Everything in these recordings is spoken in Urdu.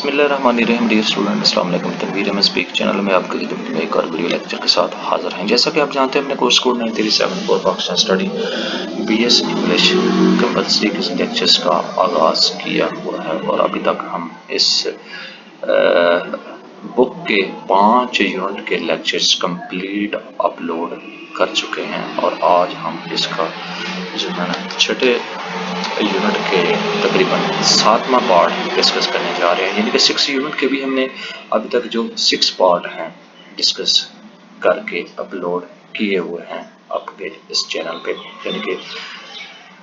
بسم اللہ الرحمن الرحیم ڈیئر اسٹوڈنٹ، السلام علیکم۔ تنویر احمد اسپیک چینل میں آپ کی خدمت میں ایک اور ویڈیو لیکچر کے ساتھ حاضر ہیں۔ جیسا کہ آپ جانتے ہیں، اپنے course code 937 for Pakistan study B S English compulsory کے لیکچرز کا آغاز کیا ہوا ہے، اور ابھی تک ہم اس بک کے 5 یونٹ کے لیکچرز کمپلیٹ اپلوڈ کر چکے ہیں، اور آج ہم اس کا جو ہے نا چھٹے یونٹ کے تقریباً 7واں پارٹ ڈسکس کرنے جا رہے ہیں، یعنی کہ 6 یونٹ کے بھی ہم نے ابھی تک جو 6 پارٹ ہیں ڈسکس کر کے اپلوڈ کیے ہوئے ہیں آپ کے اس چینل پہ، یعنی کہ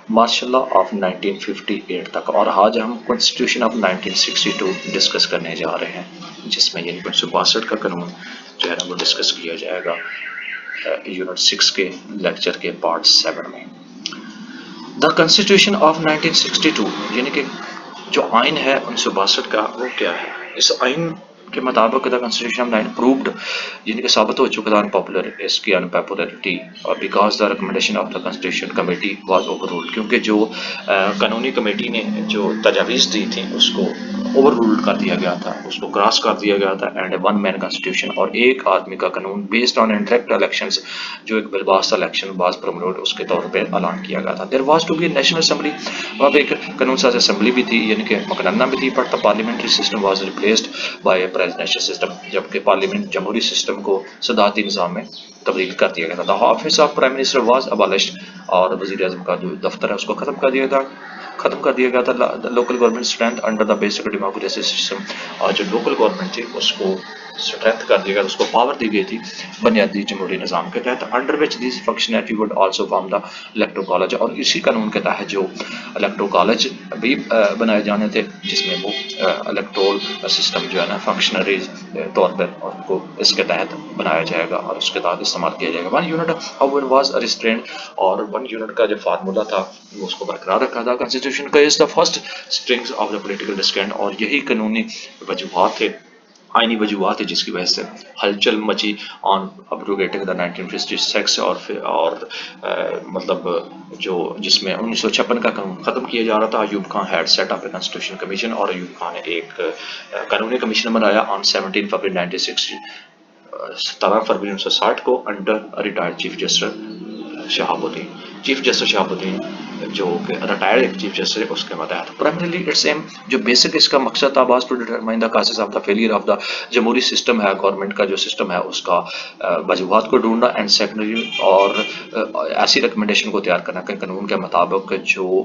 مارشل لا آف 1958 تک، اور آج ہم کانسٹیٹیوشن آف 1962 ڈسکس کرنے جا رہے ہیں، جس میں یعنی 1962 کا قانون جو ہے نا وہ ڈسکس کیا جائے گا یونٹ 6 کے لیکچر کے پارٹ 7 میں۔ دا کانسٹیٹیوشن آف 1962 یعنی کہ جو آئین ہے 1962 کا، وہ کیا ہے؟ اس آئین کے مطابق دا کانسٹیٹیوشن آف پرووڈ یعنی کہ ثابت ہو چکا تھا پاپولر اس کی انپاپولرٹی، اور because the recommendation of the constitution committee was overruled, کیونکہ جو قانونی کمیٹی نے جو تجاویز دی تھیں اس کو اوور رولڈ کر دیا گیا تھا، اس کو کراس کر دیا گیا تھا، اینڈ ون مین کانسٹیٹیوشن، اور ایک آدمی کا قانون بیسڈ آن انڈائریکٹ الیکشنز، جو ایک بالواسطہ الیکشن باز پروموٹ اس کے طور پہ اعلان کیا گیا تھا۔ There was to be national assembly, وہاں پہ ایک قانون ساز اسمبلی بھی تھی، یعنی کہ مقننہ بھی تھی، but the parliamentary system was replaced by a presidential system, جبکہ پارلیمنٹ جمہوری سسٹم کو صدارتی نظام میں تبدیل کر دیا گیا تھا۔ The office of prime minister was abolished, اور وزیر اعظم کا جو دفتر ہے اس کو ختم کر دیا گیا تھا۔ Local government strength under the basic democracy system, اور جو لوکل گورنمنٹ تھی اس کو اسٹرینتھ کر دیا گیا، اس کو پاور دی گئی تھی بنیادی جمہوری نظام کے تحت، under which these functionaries would also form the electoral college, اور اسی قانون کے تحت جو الیکٹو کالج بھی بنائے جانے تھے، جس میں وہ الیکٹرول سسٹم جو ہے نا فنکشنریز طور پر ان کو اس کے تحت بنایا جائے گا اور اس کے تحت استعمال کیا جائے گا۔ 1 یونٹ ہاؤ واز ریسٹرینڈ، اور 1 یونٹ کا جو فارمولا تھا وہ اس کو برقرار رکھا تھا۔ کانسٹیٹیوشن کا is the first strings of the political discontent, اور یہی قانونی وجوہات تھے، آئینی وجوہات ہے جس کی وجہ سے ہلچل مچی آن ابروگیٹنگ دا 1956، اور مطلب جو جس میں 1956 کا قانون ختم کیا جا رہا تھا۔ Ayub Khan had set up a constitution commission, اور ایوب خان نے ایک قانونی کمیشن بنایا آن 17 فروری 1960، 17 فروری 1960 کو، انڈر ریٹائرڈ چیف جسٹس شہاب الدین جو کہ ریٹائرڈ ایک چیف جسٹس ہے، اس کے متحد پرائمریلی اٹس ایم، جو بیسک اس کا مقصد تھا، was to determine the causes of the failure of the جمہوری سسٹم ہے، گورنمنٹ کا جو سسٹم ہے اس کا وجوہات کو ڈھونڈنا، اینڈ سیکنڈری اور ایسی ریکمنڈیشن کو تیار کرنا کہ قانون کے مطابق جو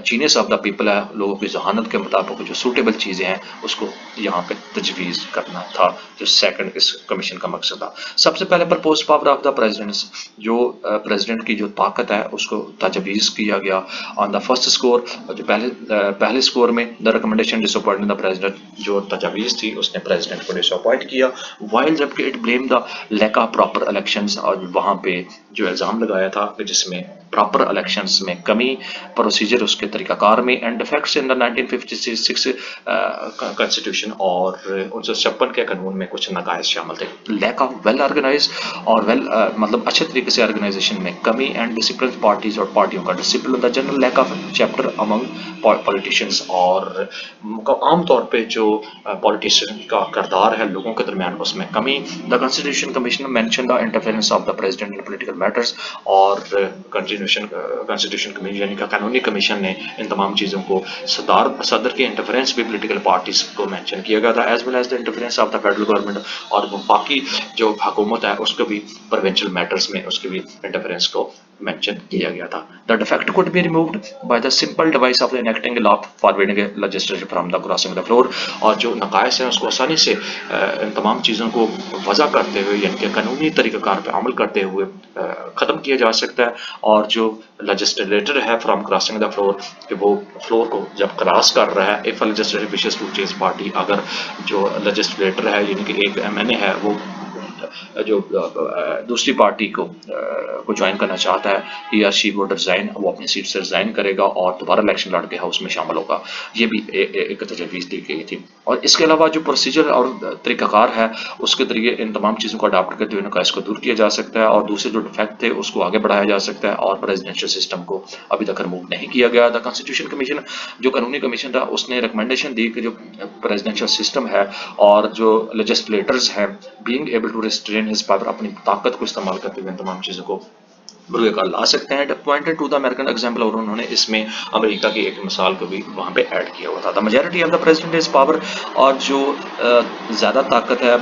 جینیس آف دا پیپل ہے، لوگوں کی ذہانت کے مطابق جو سوٹیبل چیزیں ہیں اس کو یہاں پہ تجویز کرنا تھا، جو سیکنڈ اس کمیشن کا مقصد تھا۔ سب سے پہلے purpose power of the president, جو پریزیڈنٹ کی جو طاقت ہے اس کو تجویز کیا گیا آن دا فرسٹ اسکور، جو پہلے اسکور میں the recommendation disappoint the president, جو تجویز تھی اس نے پریزیڈنٹ کو ڈس اپوائنٹ کیا، وائل جبکہ it blame the lack of proper elections, اور وہاں پہ جو الزام لگایا تھا کہ جس میں پراپر الیکشنز میں کمی، پروسیجر اس کے طریقہ کار میں، and defects in the 1956 constitution, اور 1956 کے قانون میں کچھ نقائص شامل تھے۔ لیک آف ویل آرگنائز، اور مطلب اچھے طریقے سے آرگنائزیشن میں کمی، اینڈ ڈسپلن پارٹیز اور پارٹیوں کا discipline, the general lack of chapter Umang politicians, اور عام طور پہ جو پولیٹیشین کا کردار ہے لوگوں کے درمیان اس میں کمی۔ The constitution commission mention the interference of the president in political matters, اور کانسٹیٹیوشن کمیشن یعنی کہ قانونی کمیشن نے ان تمام چیزوں کو صدر کے انٹرفیئرنس بھی پولیٹیکل پارٹیز کو مینشن کیا گیا تھا، as well as the interference of the federal government, اور باقی جو حکومت ہے اس کو بھی پروونشل میٹرز میں اس کے بھی انٹرفیئرنس کو مینشن کیا گیا تھا۔ دا defect could be removed by the simple device of enacting a law forbidding a legislature from the crossing the floor، اور جو نقائص ہیں اس کو آسانی سے ان تمام چیزوں کو وضع کرتے ہوئے، یعنی کہ قانونی طریقہ کار پہ عمل کرتے ہوئے ختم کیا جا سکتا ہے، اور جو لیجسلیٹر ہے فرام کراسنگ دا فلور، کہ وہ فلور کو جب کراس کر رہا ہے، if a legislator wishes to change party، اگر جو لیجسلیٹر ہے یعنی کہ ایک ایم این اے ہے وہ جو دوسری پارٹی کو جوائن کرنا چاہتا ہے ہی اور شی وڈ ریزائن، وہ اپنی سیٹ سے ریزائن کرے گا اور دوبارہ الیکشن لڑ کے ہاؤس میں شامل ہوگا. یہ بھی ایک تجویز دی گئی تھی. اور اس کے علاوہ جو پروسیجر اور طریقہ کار ہے اس کے ذریعے ان تمام چیزوں کو اڈاپٹ کرتے ہوئے نقائص کو دور کیا جا سکتا ہے اور دوسرے جو ڈیفیکٹ تھے اس کو آگے بڑھایا جا سکتا ہے. اور پریزیڈنشل سسٹم کو ابھی تک ریموو نہیں کیا گیا. دا کانسٹیٹیوشن کمیشن جو قانونی کمیشن تھا اس نے ریکمنڈیشن دی کہ جو پریزیڈنشل سسٹم ہے اور جو لیجسلیٹرز ہیں being able to restrain his power, اپنی طاقت کو استعمال کرتے ہوئے ان تمام چیزوں کو بروئے کار لا سکتے ہیں. Pointed to the American example, اور انہوں نے اس میں امریکہ کی ایک مثال کو بھی وہاں پہ ایڈ کیا ہوا تھا. The majority of the president is power, اور جو زیادہ طاقت ہے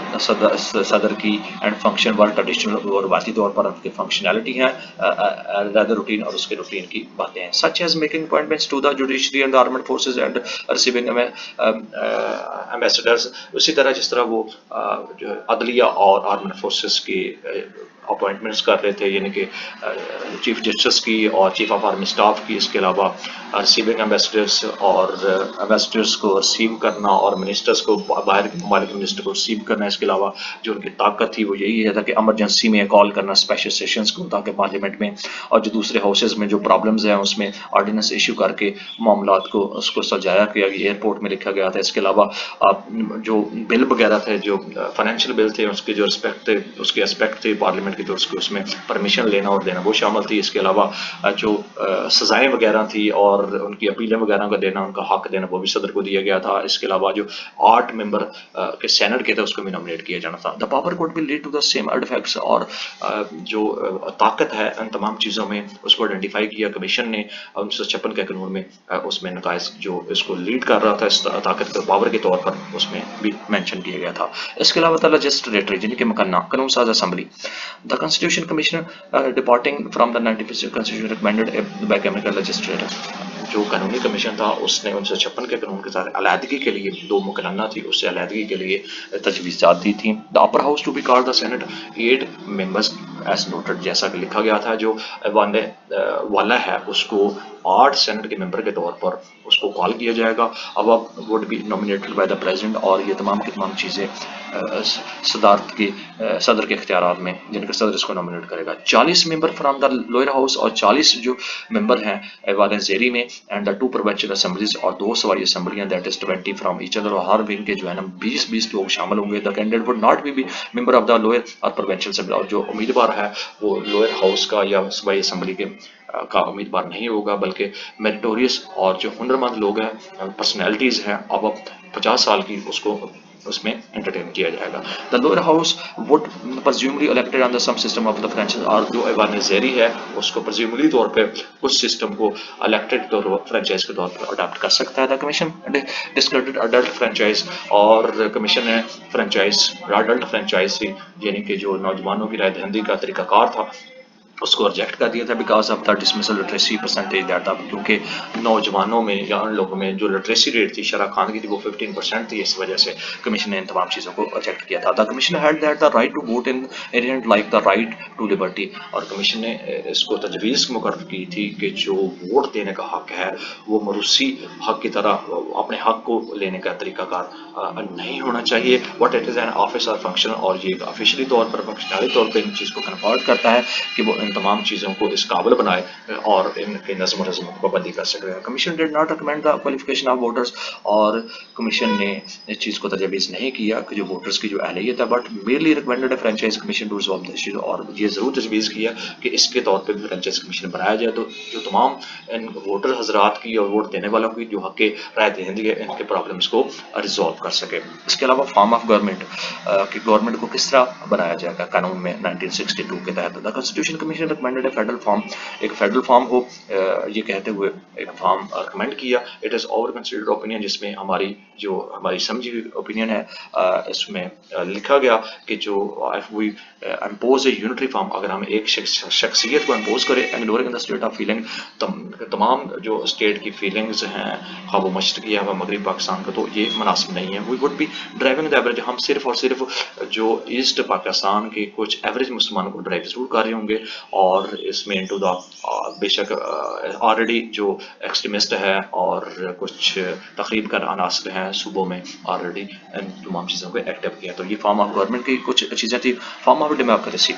صدر کی اینڈ فنکشن ور ٹریڈیشنل اور روایتی طور پر ان کی فنکشنالٹی ہیں رادر روٹین اور اس کے روٹین کی باتیں ہیں. Such as making appointments to the judiciary and armed forces and receiving ambassadors. اسی طرح جس طرح وہ عدلیہ اور آرمڈ فورسز کی اپوائنٹمنٹس کر رہے تھے، یعنی کہ چیف جسٹس کی اور چیف آف آرمی اسٹاف کی. اس کے علاوہ ریسیونگ ایمبیسڈرس کو ریسیو کرنا اور منسٹرس کو، باہر کے ممالک منسٹر کو ریسیو کرنا. اس کے علاوہ جو ان کی طاقت تھی وہ یہی ہے کہ ایمرجنسی میں کال کرنا اسپیشل سیشنز کو، تاکہ پارلیمنٹ میں اور جو دوسرے ہاؤسز میں جو پرابلمز ہیں اس میں آرڈیننس ایشو کر کے معاملات کو اس کو سلجھایا گیا. ایئرپورٹ میں لکھا گیا تھا. اس کے علاوہ جو بل وغیرہ تھے، جو فائنینشیل بل تھے، اس کے جو رسپیکٹ تھے، اس کے اسپیکٹ تھے پارلیمنٹ کی، تو اس میں پرمیشن لینا اور دینا وہ شامل تھی. اس کے علاوہ جو سزائیں وغیرہ تھی اور ان کی اپیلیں وغیرہ کا دینا، ان کا حق دینا، وہ بھی صدر کو دیا گیا تھا. اس کے علاوہ جو 8 ممبر کے سینٹ کے تھے اس کو بھی نامنیٹ کیا جانا تھا. دا پاور کوڈ بھی لیڈ ٹو دا سیم ارٹیفیکٹس، اور جو طاقت ہے ان تمام چیزوں میں اس کو آئیڈینٹیفائی کیا کمیشن نے 1956 کے قانون میں. اس میں نقائص جو اس کو لیڈ کر رہا تھا اس طاقت کے پاور کے طور پر اس میں بھی مینشن کیا گیا تھا. اس کے علاوہ تھا لیجسلیٹری، جن کے مکانہ قانون ساز assembly. The constitution commission departing from the 95th Constitution recommended a bicameral legislature. جو قانونی کمیشن تھا اس نے 1956 کے قانون کے ساتھ علیحدگی کے لیے 2 مکرنہ تھی، اس سے علیحدگی کے لیے تجویزات دی تھیں. The upper house to be call the senate 8 members as noted, جیسا کہ لکھا گیا تھا. جو والا ہے اس کو 8 سینٹ کے ممبر کے طور پر اس کو کال کیا جائے گا. اب would be nominated by the president, اور یہ تمام کی تمام چیزیں صدارت کی صدر کے اختیارات میں، جن کا صدر اس کو نامنیٹ کرے گا. 40 member from the lower house, اور 40 جو ممبر ہیں ایوان زیری میں، اینڈ دا 2 پروونشل اسمبلیز، اور 2 صوبائی اسمبلیاں، that is 20 from each other, اور ہر ونگ کے جو ہے نا 20 لوگ شامل ہوں گے. The candidate would not be member of the lower or provincial assembly, اور جو امیدوار ہے وہ لوئر ہاؤس کا یا صوبائی اسمبلی کے کا امیدوار نہیں ہوگا، بلکہ میریٹوریس اور جو ہنرمند لوگ ہیں، پرسنالٹیز ہیں، اب 50 سال کی اس کو اس میں انٹرٹین کیا جائے گا. The lower house would presumably elected on the same system of the franchise, اور جو ایوان زیری ہے اس کو پرزیوملی طور پہ کچھ سسٹم کو الیکٹڈ طور پر فرینچائز کے طور پر اڈاپٹ کر سکتا ہے. The commission discredit adult franchise, اور کمیشن نے فرینچائز اڈلٹ فرینچائز یعنی کہ جو نوجوانوں کی رائے دہندگی کا طریقہ کار تھا اس کو ریجیکٹ کر دیا تھا. Because of the dismissal literacy percentage that تھا، کیونکہ نوجوانوں میں یا ان لوگوں میں جو لٹریسی ریٹ تھی شرح خواندگی تھی وہ 15% تھی. اس وجہ سے کمیشن نے ان تمام چیزوں کو ریجیکٹ کیا تھا. The commission had that the right to vote inherent like the right to liberty, اور کمیشن نے اس کو تجویز مقرر کی تھی کہ جو ووٹ دینے کا حق ہے وہ موروثی حق کی طرح اپنے حق کو لینے کا طریقہ کار نہیں ہونا چاہیے. What it is an office اور فنکشن، اور یہ آفیشلی طور پر فنکشنلی طور پہ ان چیز کو کنفرٹ کرتا ہے کہ وہ تمام چیزوں کو اس قابل بنائے اور ان کے نظم و نظم کو پابندی کر سکے. Commission did not recommend the qualification of voters, اور کمیشن نے اس چیز کو تجویز نہیں کیا کہ جو ووٹرز کی جو اہلیت ہے، but merely recommended franchise commission to resolve the issue, اور یہ ضرور تجویز کیا کہ اس کے طور پہ فرینچائز کمیشن بنایا جائے تو جو تمام ان ووٹر حضرات کی اور ووٹ دینے والوں کی جو حق رائے دہندگی ہے ان کے پرابلمس کو ریزالو کر سکے. اس کے علاوہ فارم آف گورنمنٹ کہ گورنمنٹ کو کس طرح بنایا جائے گا قانون میں 1962 کے تحت. دا کانسٹیٹیوشن کمیشن ریکمینڈڈ اے فیڈرل فارم، ایک فیڈرل فارم ہو، یہ کہتے ہوئے ایک فارم ریکمینڈ کیا. It is over considered opinion, جس میں ہماری سمجھی ہوئی اوپینین ہے. اس میں لکھا گیا کہ جو وی امپوز اے یونٹری فارم، اگر ہم ایک شخصیت کو امپوز کریں ignoring the state of feeling, تمام جو اسٹیٹ کی فیلنگز ہیں، خواہ وہ مشرقی ہے وہ مغربی پاکستان کا، تو یہ مناسب نہیں ہے. We would be driving the average, ہم صرف اور صرف جو ایسٹ پاکستان کے کچھ ایوریج مسلمانوں کو ڈرائیو ضرور کر رہے ہوں گے، اور اس میں انٹو دا بے شک آلریڈی جو ایکسٹریمسٹ ہے اور کچھ تقریب کر عناصر ہیں صوبوں میں آلریڈی ان تمام چیزوں کو ایکٹیو کیا. تو یہ فارم آف گورنمنٹ کی کچھ چیزیں تھی. فارم آف ڈیموکریسی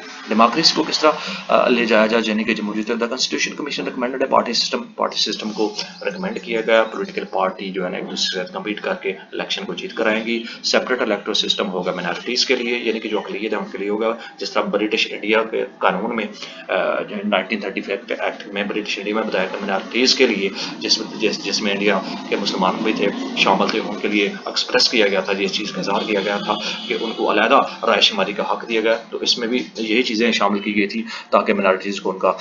کو کس طرح لے جایا جائے یعنی کہ جمہوریت. دا کنسٹیٹیوشن کمیشن ریکمینڈڈ ہے پارٹی سسٹم کو ریکمینڈ کیا گیا. پولیٹیکل پارٹی جو ہے نا ایک دوسرے سے کمپیٹ کر کے الیکشن کو جیت کر آئیں گی. سیپریٹ الیکٹرل سسٹم ہوگا مائنارٹیز کے لیے یعنی کہ جو اقلیت ہے ان کے لیے ہوگا. جس طرح برٹش انڈیا کے قانون میں 1935 ایکٹ میں برٹش انڈیا میں بتایا کہ مائنارٹیز کے لیے جس میں انڈیا کے مسلمان بھی تھے شامل تھے ان کے لیے ایکسپریس کیا گیا تھا, یہ چیز کا اظہار کیا گیا تھا کہ ان کو علیحدہ رائے شماری کا حق دیا گیا. تو اس میں بھی یہی چیزیں شامل کی گئی تھی تاکہ مائنارٹیز کو ان کا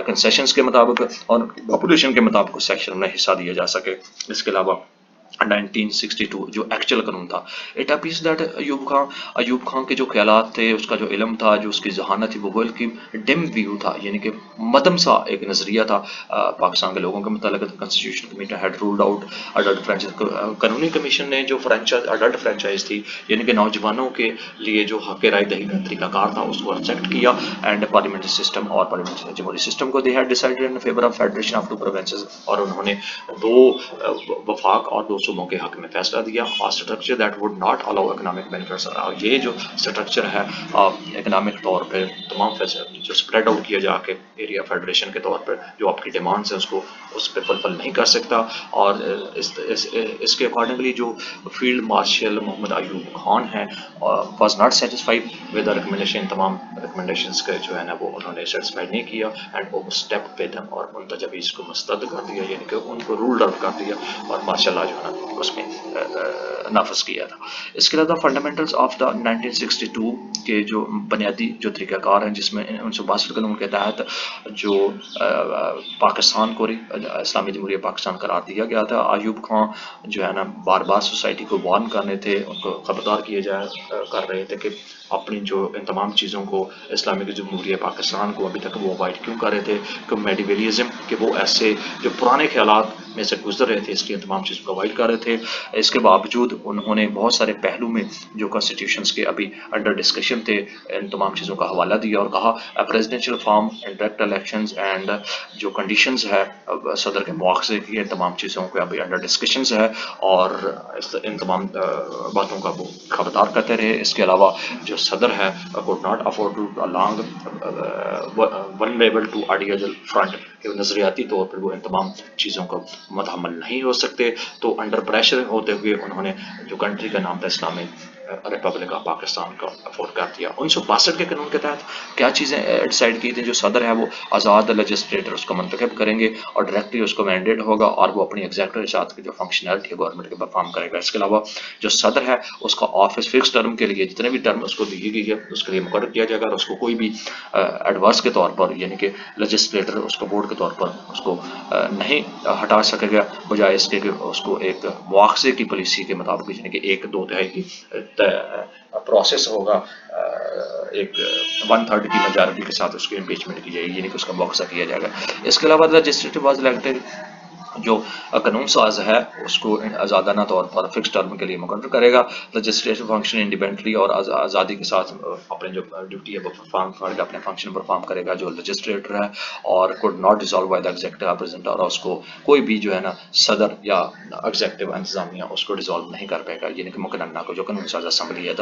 کنسیشنز کے مطابق اور پاپولیشن کے مطابق اس سیکشن میں حصہ دیا جا سکے. اس کے علاوہ 1962 جو ایکچوئل قانون تھا, it appears that Ayub Khan کے جو خیالات تھے, اس کا جو علم تھا, جو اس کی ذہانت تھی, وہ بلکہ ڈم ویو تھا یعنی کہ مدم سا ایک نظریہ تھا پاکستان کے لوگوں کے متعلق. Constitution commission had ruled out adult franchise. قانونی کمیشن نے جو اڈلٹ فرینچائز تھی یعنی کہ نوجوانوں کے لیے جو حق رائے دہی کا طریقہ کار تھا اس کو ریجیکٹ کیا. اینڈ پارلیمنٹری سسٹم اور پارلیمنٹری جمہوری سسٹم کو they had decided in favour of federation of two provinces, اور انہوں نے دو وفاق اور دو صوبوں کے حق میں فیصلہ دیا. Structure that would not allow economic benefits. یہ جو اسٹرکچر ہے اکنامک طور پہ تمام جو اسپریڈ آؤٹ کیا جا کے ایریا فیڈریشن کے طور پر جو آپ کی ڈیمانڈس ہیں اس پہ فلفل نہیں کر سکتا. اور اس کے اکارڈنگلی جو فیلڈ مارشل محمد ایوب خان ہیں was not satisfied with the recommendation. تمام ریکمنڈیشنس کے جو ہے نا وہ انہوں نے سیٹسفائی نہیں کیا اینڈ اوور اسٹیپ پہ دم اور ان تجاویز کو مسترد کر دیا یعنی کہ ان کو رولڈ آؤٹ کر دیا اور ماشاء اللہ جو ہے نا اس میں نافذ کیا تھا. اس کے علاوہ فنڈامنٹلز آف دا 1962 کے جو بنیادی جو طریقہ کار ہیں جس میں 1962 قانون کے تحت جو پاکستان کو اسلامی جمہوریہ پاکستان قرار دیا گیا تھا. ایوب خان جو ہے نا بار بار سوسائٹی کو وارن کرنے تھے, ان کو خبردار کیے کر رہے تھے کہ اپنی جو ان تمام چیزوں کو اسلامی جمہوریہ پاکستان کو ابھی تک وہ اوائڈ کیوں کر رہے تھے کہ میڈیویلزم کہ وہ ایسے جو پرانے خیالات میں سے گزر رہے تھے اس لیے تمام چیزوں کو اوائڈ کر رہے تھے. اس کے باوجود انہوں نے بہت سارے پہلو میں جو کانسٹیٹیوشنس کے ابھی انڈر ڈسکشن تھے ان تمام چیزوں کا حوالہ دیا اور کہا presidential form direct elections and جو کنڈیشنز ہے صدر کے مواخذے کی ان تمام چیزوں کے ابھی انڈر ڈسکشنز ہے اور ان تمام باتوں کا وہ خبردار کرتے رہے. اس کے علاوہ جو صدر ہے could not afford to along vulnerable to ideological front کہ نظریاتی طور پر وہ ان تمام چیزوں کو متحمل نہیں ہو سکتے. تو انڈر پریشر ہوتے ہوئے انہوں نے جو کنٹری کا نام تھا اسلامک ریپبلک آف پاکستان کا افورڈ کر دیا. 1962 کے قانون کے تحت کیا چیزیں ڈیسائیڈ کی تھیں, جو صدر ہے وہ آزاد لیجسلیٹر اس کو منتخب کریں گے اور ڈائریکٹلی اس کو مینڈیٹ ہوگا اور وہ اپنی ایگزیکٹو اشاعت کی جو فنکشنالٹی ہے گورنمنٹ کے پرفارم کرے گا. اس کے علاوہ جو صدر ہے اس کا آفس فکس ٹرم کے لیے جتنے بھی ٹرم اس کو دی گئی ہے اس کے لیے مقرر کیا جائے گا اور اس کو کوئی بھی ایڈوائس کے طور پر یعنی کہ لیجسلیٹر اس کو بورڈ کے طور پر اس کو نہیں ہٹا سکے گا, بجائے اس کے کہ اس کو ایک مواخذے کی پالیسی کے مطابق یعنی کہ 1/2 کی پروسیس ہوگا, ایک 1/3 کی میجارٹی کے ساتھ اس کی امپیچمنٹ کی جائے گی یعنی کہ اس کا مواخذہ کیا جائے گا. اس کے علاوہ لیجسلیٹر واز الیکٹڈ جو قانون ساز ہے اس کو آزادانہ طور پر فکس ٹرم کے لیے مقرر کرے گا. لیجسلیٹو فنکشن انڈیپینڈنٹلی اور آزادی کے ساتھ اپنے جو ڈیوٹی ہے وہ پرفارم کرے گا, اپنے فنکشن پرفارم کرے گا جو لیجسلیٹر ہے, اور could not dissolve by the executive representative, اور اس کو کوئی بھی جو ہے نا صدر یا ایگزیکٹو انتظامیہ اس کو ڈیزالو نہیں کر پائے گا یعنی کہ مقننہ کو جو قانون ساز اسمبلی ہے.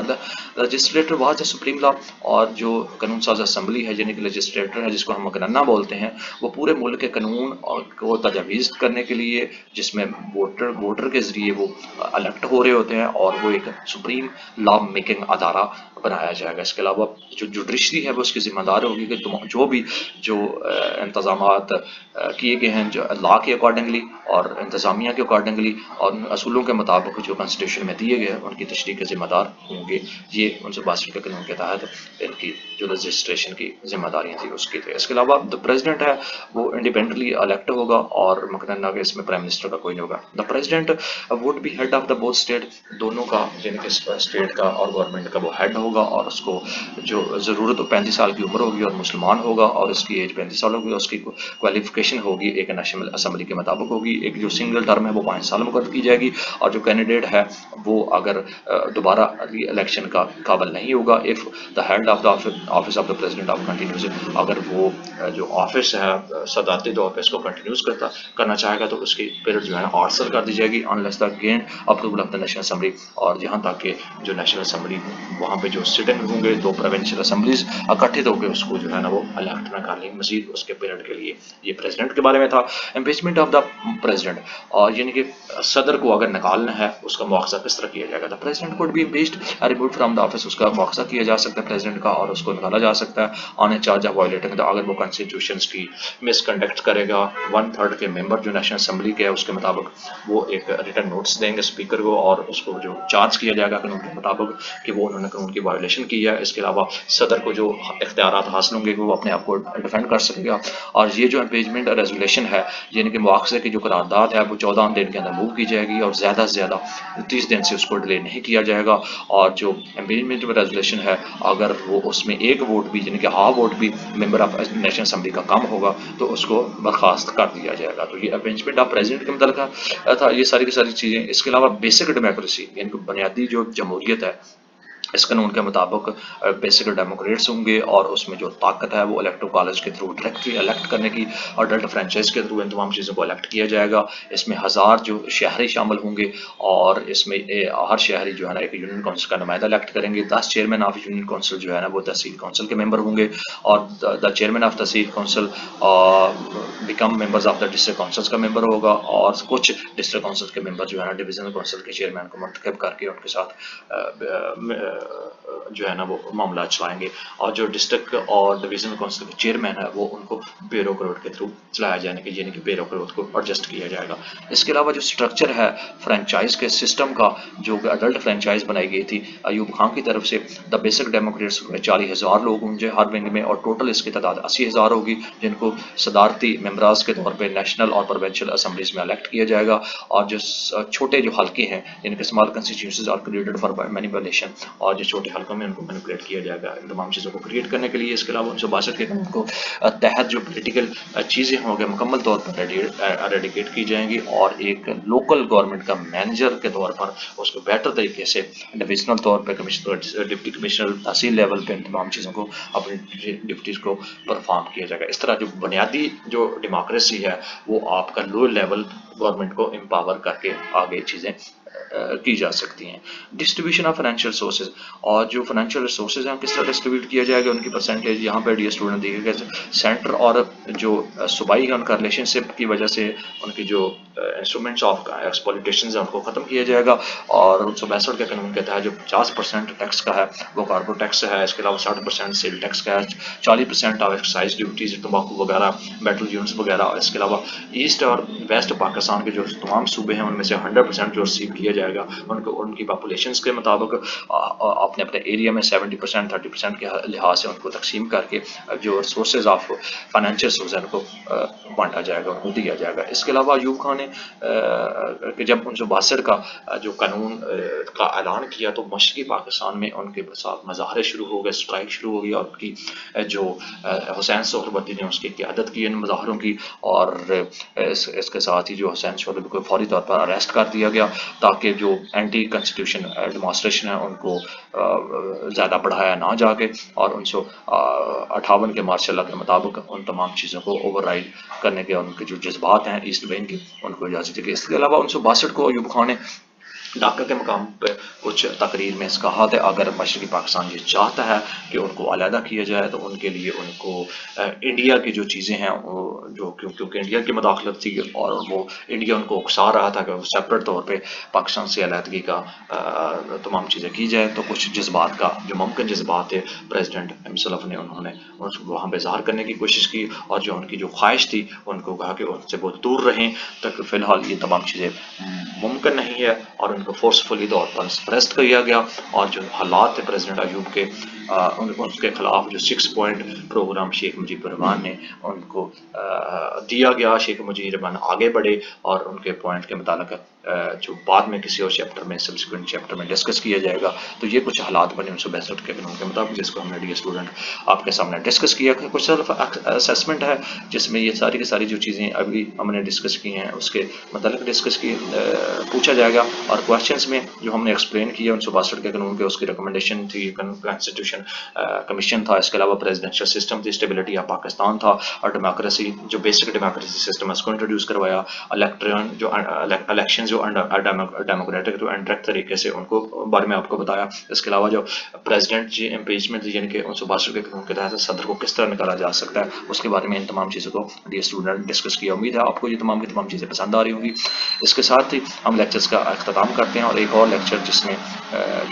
لیجسلیٹر واز اے سپریم لا, اور جو قانون ساز اسمبلی ہے یعنی کہ لیجسلیٹر ہے جس کو ہم مقننہ بولتے ہیں, وہ پورے ملک کے قانون کو تجاویز کرنے کے لیے جس میں ووٹر کے ذریعے وہ الیکٹ ہو رہے ہوتے ہیں اور وہ ایک سپریم لا میکنگ ادارہ بنایا جائے گا. اس کے علاوہ جو جوڈیشری ہے وہ اس کی ذمہ دار ہوگی کہ جو بھی جو انتظامات کیے گئے ہیں جو لا کے اکارڈنگلی اور انتظامیہ کے اکارڈنگلی اور اصولوں کے مطابق جو کانسٹیٹیوشن میں دیے گئے ہیں ان کی تشریح کے ذمہ دار ہوں گے. یہ 1962 کے قانون کے تحت ان کی جو رجسٹریشن کی ذمہ داریاں تھیں اس کی تھے. اس کے علاوہ جو پریزیڈنٹ ہے وہ انڈیپینڈنٹلی الیکٹ ہوگا اور مقننہ تھا کہ اس میں پرائم منسٹر کا کوئی نہیں ہوگا. The president would be head of the both state, دونوں کا یعنی کہ اسٹیٹ کا اور گورنمنٹ کا وہ ہیڈ ہوگا, اور اس کو جو ضرورت 35 سال کی عمر ہوگی اور مسلمان ہوگا, اور اس کی ایج 35 سال ہوگی, اس کی کوالیفکیشن ہوگی ایک نیشنل اسمبلی کے مطابق ہوگی. ایک جو سنگل ٹرم ہے وہ 5 سال مقرر کی جائے گی, اور جو کینڈیڈیٹ ہے وہ اگر دوبارہ الیکشن کا قابل نہیں ہوگا, if the head of the office of the president of continues, اگر وہ جو آفس ہے صدارتی طور پہ اس کو کنٹینیوز کرنا چاہے گا تو اس کی پیریڈ جو ہے نا 8 سال کر دی جائے گی, unless the gain approval of the national assembly. اور یہاں تک کہ جو نیشنل اسمبلی وہاں پہ جو سٹنگ ہوں گے 2 پروونشل اسمبلیز اکٹھے ہو کے اس کو جو ہے نا وہ الیکٹ نہ کر لیں مزید اس کے پیریڈ کے لیے. یہ پریزیڈنٹ کے بارے میں تھا. امپیچمنٹ آف دا پریزیڈنٹ, اور یعنی کہ صدر کو اگر نکالنا ہے اس کا مواخذہ کس طرح کیا جائے گا. The president could be impeached removed from the office, اس کا مواخذہ کیا جا سکتا ہے پریزیڈنٹ کا, اور اس کو نکالا جا سکتا ہے آن اے چارج آف وائلیٹنگ دا, اگر وہ کانسٹیٹیوشنس کی مس کنڈکٹ کرے گا. 1/3 کے ممبر جو نیشنل اسمبلی کے ہے اس کے مطابق وہ ایک ریٹن نوٹس دیں گے اسپیکر کو, اور اس کو جو چارج کیا جائے گا قانون کے مطابق کہ وہ انہوں نے قانون کی وائلیشن کی ہے. اس کے علاوہ صدر کو جو اختیارات حاصل ہوں گے وہ اپنے آپ کو ڈیفینڈ کر سکے گا. اور یہ جو امپیچمنٹ ریزولیشن ہے یعنی کہ مواخذے کی جو قرارداد ہے وہ 14 دن کے اندر موو کی جائے گی, اور زیادہ سے زیادہ 30 دن سے اس کو ڈیلے نہیں کیا جائے گا. اور جو امپیچمنٹ ریزولیشن ہے اگر وہ اس میں ایک ووٹ بھی یعنی کہ ہاف ووٹ بھی ممبر آف نیشنل اسمبلی کا کم ہوگا تو اس کو برخاست کر دیا جائے گا. تو یہ امپیچمنٹ آف پریزیڈنٹ کے متعلق تھا, یہ ساری کی ساری چیزیں. اس کے علاوہ بیسک ڈیموکریسی یعنی کہ بنیادی جو جمہوریت ہے اس قانون کے مطابق بیسک ڈیموکریٹس ہوں گے, اور اس میں جو طاقت ہے وہ الیکٹو کالج کے تھرو ڈائریکٹلی الیکٹ کرنے کی, اور ڈیلٹا فرینچائز کے تھرو ان تمام چیزوں کو الیکٹ کیا جائے گا. اس میں 1000 جو شہری شامل ہوں گے, اور اس میں ہر شہری جو ہے نا ایک یونین کونسل کا نمائندہ الیکٹ کریں گے. 10 چیئرمین آف یونین کونسل جو ہے نا وہ تحصیل کونسل کے ممبر ہوں گے, اور the chairman of tehsil council become members of the district councils کا ممبر ہوگا, اور کچھ ڈسٹرکٹ کونسل کے ممبر جو ہے نا ڈویژنل کونسل کے چیئرمین کو منتخب کر کے ان کے ساتھ جو ہے نا وہ معاملات چلائیں گے. اور جو ڈسٹرکٹ اور ڈویژنل کونسل کے چیئرمین ہے وہ ان کو بیوروکریٹ کے تھرو چلایا جانے کے یعنی کہ بیوروکریٹ کو ایڈجسٹ کیا جائے گا. اس کے علاوہ جو اسٹرکچر ہے فرینچائز کے سسٹم کا, جو کہ اڈلٹ فرینچائز بنائی گئی تھی ایوب خان کی طرف سے, دا بیسک ڈیموکریٹس میں 40,000 لوگ ہوں گے ہر ونگ میں, اور ٹوٹل اس کی تعداد 80,000 ہوگی جن کو صدارتی ممبراز کے طور پہ نیشنل اور پروونشل اسمبلیز میں الیکٹ کیا جائے گا. اور جو چھوٹے جو حلقے ہیں یعنی کہ small constituencies are created for manipulation, اور جو چھوٹے حلقوں میں ان کو مینیپولیٹ کیا جائے گا ان تمام چیزوں کو کریٹ کرنے کے لیے. اس کے علاوہ 1962 کے قانون کو تحت جو پولیٹیکل چیزیں ہوں گے مکمل طور پر ریڈیکیٹ کی جائیں گی, اور ایک لوکل گورنمنٹ کا مینیجر کے طور پر اس کو بہتر طریقے سے ڈویژنل طور پہ کمشنر ڈپٹی کمشنر تحصیل لیول پہ ان تمام چیزوں کو اپنی ڈپٹیز کو پرفارم کیا جائے گا. اس طرح جو بنیادی جو ڈیموکریسی ہے وہ آپ کا لو لیول گورنمنٹ کو امپاور کر کے آگے چیزیں کی جا سکتی ہیں. ڈسٹریبیوشن آف فائنینشیل سورسز, اور جو فائنینشیل ریسورسز ہیں کس طرح ڈسٹریبیوٹ کیا جائے گا, ان کی پرسنٹیج یہاں پہ ڈی اسٹوڈنٹ دیکھے گا. سینٹر اور جو صوبائی ہے ان کا ریلیشن شپ کی وجہ سے ان کی جو انسٹرومنٹس آف ایکسپلوٹیشنز ہیں ان کو ختم کیا جائے گا, اور 1962 کے قانون کے تحت جو 50% ٹیکس کا ہے وہ کاربو ٹیکس ہے. اس کے علاوہ 60% سیل ٹیکس کا ہے, 40% آف ایکسائز ڈیوٹیز تمباکو وغیرہ میٹل یونٹس وغیرہ. اور اس کے علاوہ ایسٹ اور ویسٹ پاکستان کے جو تمام صوبے ہیں ان میں سے 100% جو ریسیو کیا جائے گا ان کو ان کی پاپولیشنس کے مطابق اپنے اپنے ایریا میں 70% 30% کے لحاظ سے ان کو تقسیم کر کے جو سورسز آف فائنینشیل سورس ہیں ان کو بانٹا جائے گا, ان کو دیا جائے گا. اس کے علاوہ ایوب خان نے کہ جب 1962 کا جو قانون کا اعلان کیا تو مشرقی پاکستان میں ان کے ساتھ مظاہرے شروع ہو گئے, اسٹرائک شروع ہو گئی, اور ان کی جو حسین سہروردی نے اس کی قیادت کی ان مظاہروں کی, اور اس کے ساتھ ہی جو حسین سہروردی کو فوری طور پر اریسٹ کر دیا گیا تاکہ جو اینٹی کنسٹیٹیوشن ڈیمانسٹریشن ہے ان کو زیادہ بڑھایا نہ جا کے, اور 1958 کے مارشل لا کے مطابق ان تمام چیزوں کو اوور رائڈ کرنے کے ان کے جو جذبات ہیں ایسٹ ونگ کے ان کو اجازت دی گئی. اس کے علاوہ 1962 کو ایوب خان نے ڈھاکہ کے مقام پہ کچھ تقریر میں کہا تھا اگر مشرقی پاکستان یہ چاہتا ہے کہ ان کو علیحدہ کیا جائے تو ان کے لیے ان کو انڈیا کی جو چیزیں ہیں جو کیونکہ انڈیا کی مداخلت تھی اور وہ انڈیا ان کو اکسا رہا تھا کہ وہ سیپریٹ طور پہ پاکستان سے علیحدگی کا تمام چیزیں کی جائے, تو کچھ جذبات کا جو ممکن جذبات ہے پریزیڈنٹ ہمسلف نے انہوں نے وہاں پہ اظہار کرنے کی کوشش کی, اور جو ان کی جو خواہش تھی ان کو کہا کہ ان سے بہت دور رہیں تک فی الحال یہ تمام چیزیں ممکن نہیں ہے. اور ان کو فورسفلی طور پر سپریسڈ کیا گیا، اور جو حالات تھے پریزیڈنٹ ایوب کے ان کے خلاف جو 6 پوائنٹ پروگرام شیخ مجیب الرحمان نے ان کو دیا گیا، شیخ مجیب الرحمان آگے بڑھے اور ان کے پوائنٹ کے متعلق جو بعد میں کسی اور چیپٹر میں سبسیکوینٹ چیپٹر میں ڈسکس کیا جائے گا۔ تو یہ کچھ حالات بنے 1962 کے قانون کے مطابق، جس کو ہم نے ڈیئر اسٹوڈنٹ آپ کے سامنے ڈسکس کیا۔ کچھ سیلف اسیسمنٹ ہے جس میں یہ ساری کی ساری جو چیزیں ابھی ہم نے ڈسکس کی ہیں اس کے متعلق ڈسکس کی پوچھا جائے گا، اور کوشچنس میں جو ہم نے ایکسپلین کیا 1962 کے قانون کے، اس کی ریکمنڈیشن تھی کانسٹیٹیوشن کمیشن تھا، اس کے علاوہ پریزیڈنشل سسٹم تھی، اسٹیبلٹی آف پاکستان تھا، اور ڈیموکریسی جو بیسک ڈیموکریسی سسٹم ہے اس کو انٹروڈیوس کروایا، الیکٹرن جو الیکشن جو ڈیموکریٹک اینڈ ڈائریکٹ طریقے سے ان کو بارے میں آپ کو بتایا۔ اس کے علاوہ جو پریزیڈنٹ جی امپیچمنٹ یعنی کہ 1962 کے قانون کے تحت صدر کو کس طرح نکالا جا سکتا ہے، اس کے بارے میں ان تمام چیزوں کو ڈیئر اسٹوڈنٹ ڈسکس کیا۔ امید ہے آپ کو یہ تمام کی تمام چیزیں پسند آ رہی ہوں گی۔ اس کے ساتھ ہی ہم لیکچرز کا اختتام کرتے ہیں، اور ایک اور لیکچر جس میں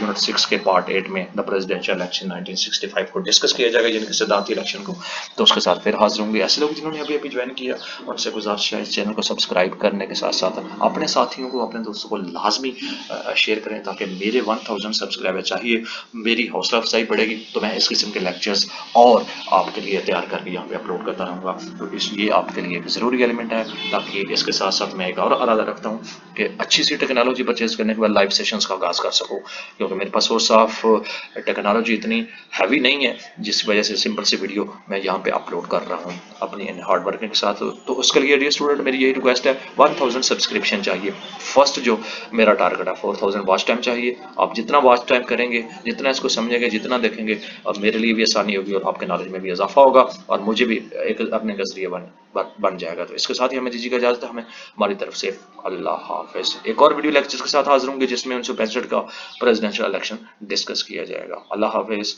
یونٹ 6 کے پارٹ 8 میں دا پریزیڈنشل الیکشن 1965 کو ڈسکس کیا جائے گا، یعنی کہ صدارتی الیکشن کو، تو اس کے ساتھ پھر حاضر ہوں گے۔ ایسے لوگ جنہوں نے ابھی جوائن کیا ان سے گزارش ہے اس چینل کو سبسکرائب کرنے کے ساتھ ساتھ اپنے ساتھیوں کو اپنے دوستوں کو لازمی شیئر کریں، تاکہ میرے 1000 سبسکرائبر چاہیے، میری حوصلہ افزائی بڑھے گی تو میں اس قسم کے لیکچرز اور آپ کے لیے تیار کر کے یہاں پہ اپلوڈ کرتا رہوں گا۔ تو یہ آپ کے لیے ایک ضروری ایلیمنٹ ہے، تاکہ اس کے ساتھ ساتھ میں ایک اور ارادہ رکھتا ہوں کہ اچھی سی ٹیکنالوجی پرچیز کرنے کے بعد لائیو سیشنز کا آغاز کر سکوں، کیونکہ میرے پاس سورس آف ٹیکنالوجی اتنی ہیوی نہیں ہے جس وجہ سے سمپل سی ویڈیو میں یہاں پہ اپلوڈ کر رہا ہوں اپنی ہارڈ ورکنگ کے ساتھ۔ تو اس کے لیے ڈیئر اسٹوڈنٹ میری یہی ریکویسٹ ہے، 1000 سبسکرپشن چاہیے۔ فرسٹ جو میرا ٹارگٹ ہے 4000 واچ ٹائم چاہیے۔ آپ جتنا واچ ٹائم کریں گے، جتنا اس کو سمجھیں گے، جتنا دیکھیں گے، اور میرے لیے بھی آسانی ہوگی اور آپ کے نالج میں بھی اضافہ ہوگا، اور مجھے بھی ایک اپنے کا ذریعہ بن جائے گا۔ تو اس کے ساتھ ہی ہمیں دیجیے گا اجازت، ہمیں ہماری طرف سے اللہ حافظ۔ ایک اور ویڈیو لیکچر کے ساتھ حاضر ہوں گے جس میں 1965 کا پریزیڈنشل الیکشن ڈسکس کیا جائے گا۔ اللہ حافظ۔